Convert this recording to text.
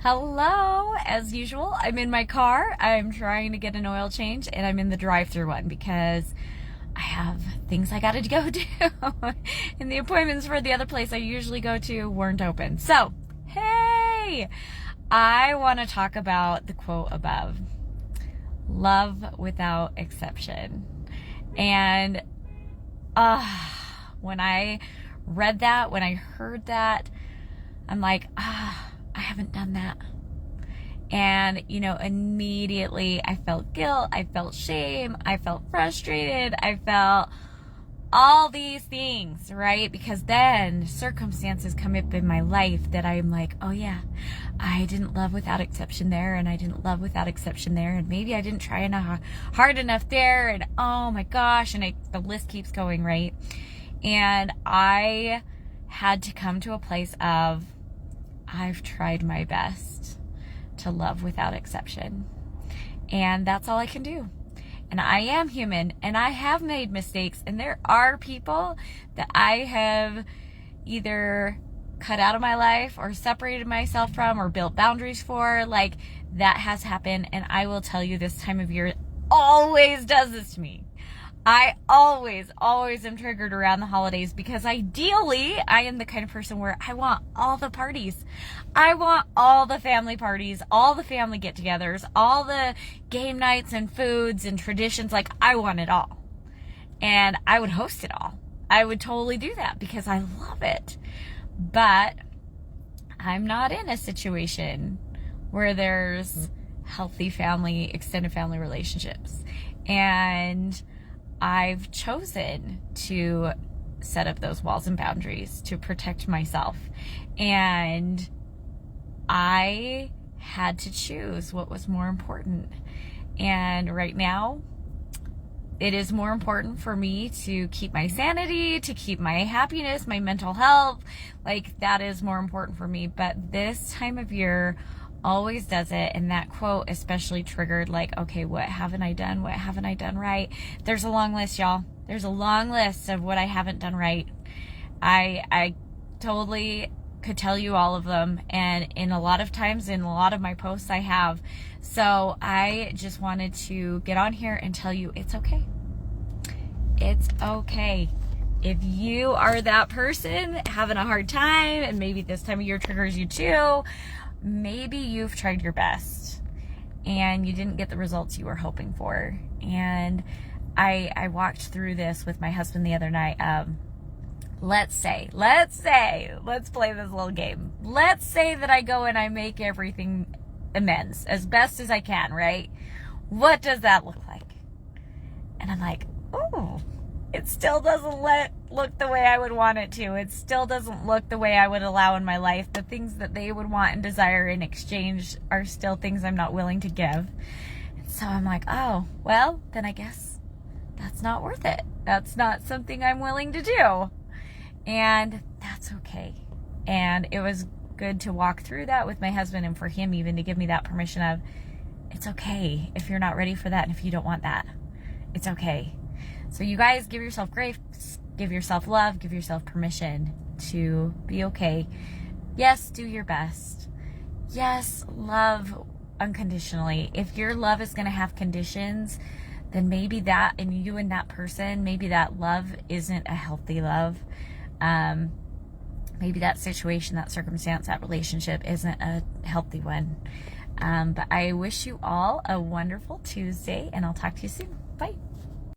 Hello, as usual, I'm in my car. I'm trying to get an oil change and I'm in the drive-through one because I have things I gotta go do. And the appointments for the other place I usually go to weren't open. So, hey, I want to talk about the quote above. Love without exception. And when I read that, when I heard that, I'm like, I haven't done that. And, immediately I felt guilt, I felt shame, I felt frustrated, I felt all these things, right? Because then circumstances come up in my life that I'm like, oh yeah, I didn't love without exception there, and I didn't love without exception there, and maybe I didn't try enough hard enough there, and oh my gosh, and the list keeps going, right? And I had to come to a place of, I've tried my best to love without exception. And that's all I can do. And I am human, and I have made mistakes, and there are people that I have either cut out of my life or separated myself from or built boundaries for. Like, that has happened, and I will tell you, this time of year always does this to me. I always am triggered around the holidays because ideally I am the kind of person where I want all the parties. I want all the family parties, all the family get-togethers, all the game nights and foods and traditions. Like, I want it all. And I would host it all. I would totally do that because I love it. But I'm not in a situation where there's healthy family, extended family relationships. And I've chosen to set up those walls and boundaries to protect myself. And I had to choose what was more important. And right now, it is more important for me to keep my sanity, to keep my happiness, my mental health. Like, that is more important for me. But this time of year always does it, and that quote especially triggered, like, okay, what haven't I done? What haven't I done right? There's a long list, y'all. There's a long list of what I haven't done right. I totally could tell you all of them, and in a lot of times in a lot of my posts I have. So I just wanted to get on here and tell you it's okay. It's okay. If you are that person having a hard time, and maybe this time of year triggers you too, maybe you've tried your best and you didn't get the results you were hoping for. And I walked through this with my husband the other night. Let's play this little game. Let's say that I go and I make everything amends as best as I can, right? What does that look like? And I'm like, oh, it still doesn't look the way I would want it to. It still doesn't look the way I would allow in my life. The things that they would want and desire in exchange are still things I'm not willing to give. And so I'm like, oh, well, then I guess that's not worth it. That's not something I'm willing to do. And that's okay. And it was good to walk through that with my husband, and for him even to give me that permission of, it's okay if you're not ready for that and if you don't want that. It's okay. So you guys, give yourself grace, give yourself love, give yourself permission to be okay. Yes, do your best. Yes, love unconditionally. If your love is going to have conditions, then maybe that, and you and that person, maybe that love isn't a healthy love. Maybe that situation, that circumstance, that relationship isn't a healthy one. But I wish you all a wonderful Tuesday, and I'll talk to you soon. Bye.